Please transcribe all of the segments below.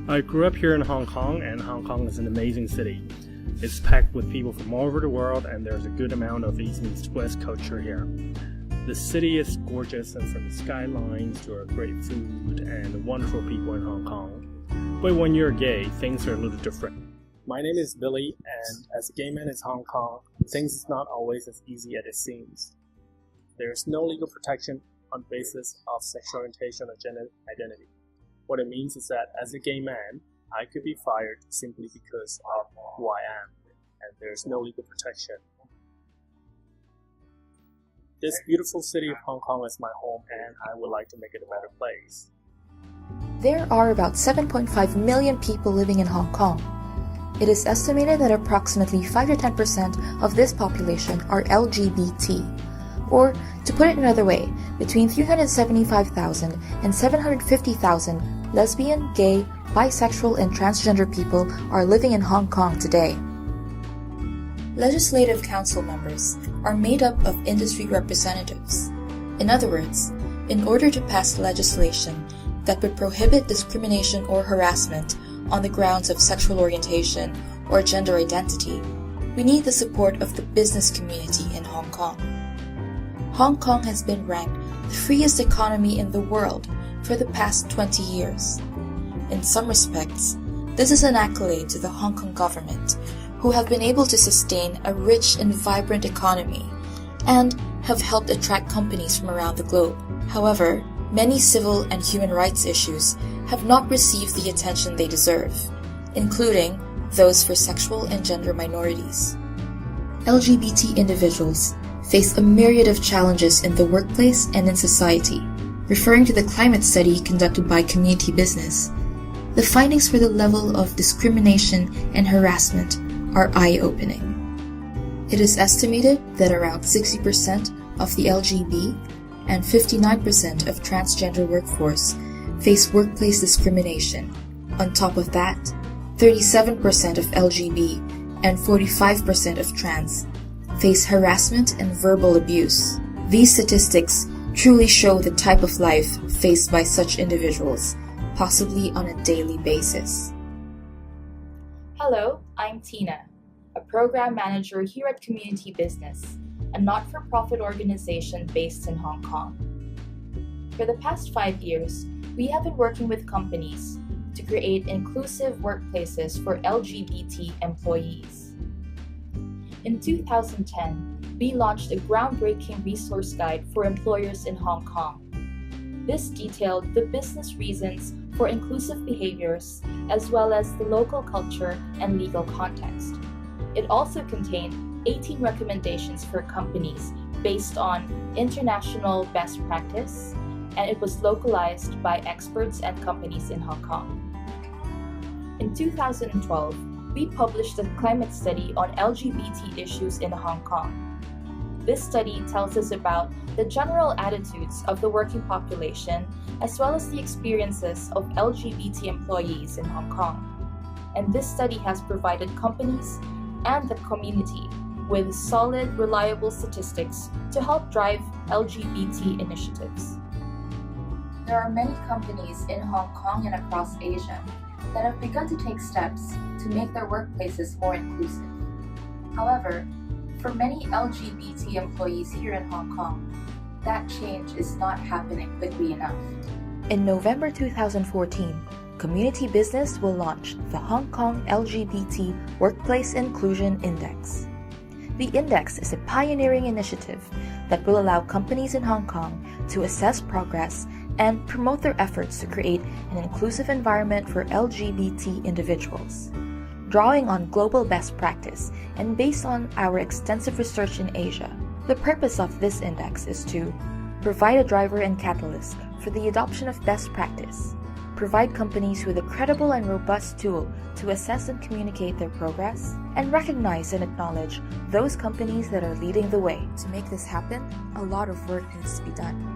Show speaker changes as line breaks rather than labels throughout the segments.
I grew up here in Hong Kong, and Hong Kong is an amazing city. It's packed with people from all over the world, and there's a good amount of East meets West culture here. The city is gorgeous, and from the skylines to our great food and the wonderful people in Hong Kong. But when you're gay, things are a little different. My name is Billy, and as a gay man in Hong Kong, things is not always as easy as it seems. There is no legal protection on the basis of sexual orientation or gender identity. What it means is that as a gay man, I could be fired simply because of who I am, and there's no legal protection. This beautiful city of Hong Kong is my home, and I would like to make it a better place.
There are about 7.5 million people living in Hong Kong. It is estimated that approximately 5 to 10% of this population are LGBT, or, to put it another way, between 375,000 and 750,000 lesbian, gay, bisexual, and transgender people are living in Hong Kong today. Legislative Council members are made up of industry representatives. In other words, in order to pass legislation that would prohibit discrimination or harassment on the grounds of sexual orientation or gender identity, we need the support of the business community in Hong Kong. Hong Kong has been ranked the freest economy in the world for the past 20 years. In some respects, this is an accolade to the Hong Kong government, who have been able to sustain a rich and vibrant economy and have helped attract companies from around the globe. However, many civil and human rights issues have not received the attention they deserve, including those for sexual and gender minorities. LGBT individuals face a myriad of challenges in the workplace and in society. Referring to the climate study conducted by Community Business, the findings for the level of discrimination and harassment are eye-opening. It is estimated that around 60% of the LGB and 59% of transgender workforce face workplace discrimination. On top of that, 37% of LGB and 45% of trans face harassment and verbal abuse. These statistics truly show the type of life faced by such individuals, possibly on a daily basis.
Hello, I'm Tina, a program manager here at Community Business, a not-for-profit organization based in Hong Kong. For the past 5 years, we have been working with companies to create inclusive workplaces for LGBT employees. In 2010, we launched a groundbreaking resource guide for employers in Hong Kong. This detailed the business reasons for inclusive behaviors as well as the local culture and legal context. It also contained 18 recommendations for companies based on international best practice, and it was localized by experts and companies in Hong Kong. In 2012, we published a climate study on LGBT issues in Hong Kong. This study tells us about the general attitudes of the working population as well as the experiences of LGBT employees in Hong Kong. And this study has provided companies and the community with solid, reliable statistics to help drive LGBT initiatives. There are many companies in Hong Kong and across Asia that have begun to take steps to make their workplaces more inclusive. However, for many LGBT employees here in Hong Kong, that change is not happening quickly enough.
In November 2014, Community Business will launch the Hong Kong LGBT Workplace Inclusion Index. The index is a pioneering initiative that will allow companies in Hong Kong to assess progress and promote their efforts to create an inclusive environment for LGBT individuals. Drawing on global best practice and based on our extensive research in Asia, the purpose of this index is to provide a driver and catalyst for the adoption of best practice, provide companies with a credible and robust tool to assess and communicate their progress, and recognize and acknowledge those companies that are leading the way. To make this happen, a lot of work needs to be done.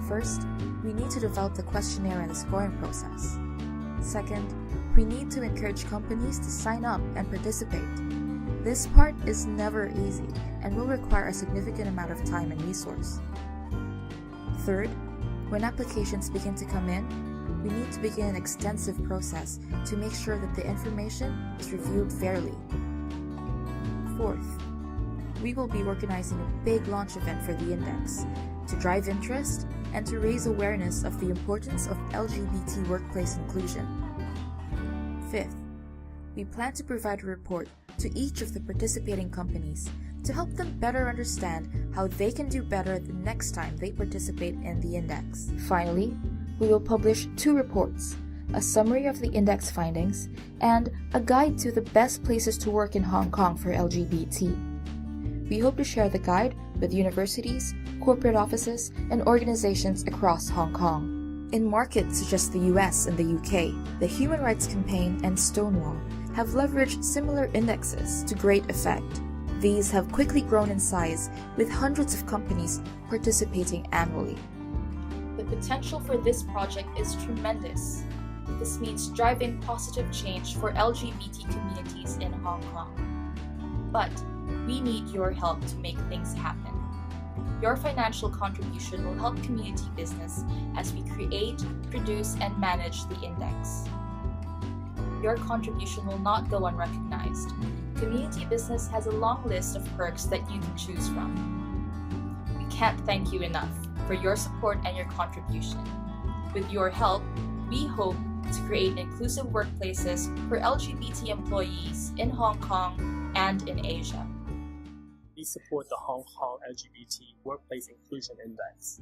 First, we need to develop the questionnaire and the scoring process. Second, we need to encourage companies to sign up and participate. This part is never easy and will require a significant amount of time and resource. Third, when applications begin to come in, we need to begin an extensive process to make sure that the information is reviewed fairly. Fourth, we will be organizing a big launch event for the index to drive interest and to raise awareness of the importance of LGBT workplace inclusion. Fifth, we plan to provide a report to each of the participating companies to help them better understand how they can do better the next time they participate in the index. Finally, we will publish 2 reports, a summary of the index findings, and a guide to the best places to work in Hong Kong for LGBT. We hope to share the guide with universities, corporate offices, and organizations across Hong Kong. In markets such as the US and the UK, the Human Rights Campaign and Stonewall have leveraged similar indexes to great effect. These have quickly grown in size, with hundreds of companies participating annually.
The potential for this project is tremendous. This means driving positive change for LGBT communities in Hong Kong. But we need your help to make things happen. Your financial contribution will help community business as we create, produce, and manage the index. Your contribution will not go unrecognized. Community business has a long list of perks that you can choose from. We can't thank you enough for your support and your contribution. With your help, we hope to create inclusive workplaces for LGBT employees in Hong Kong and in Asia.
We support the Hong Kong LGBT Workplace Inclusion Index.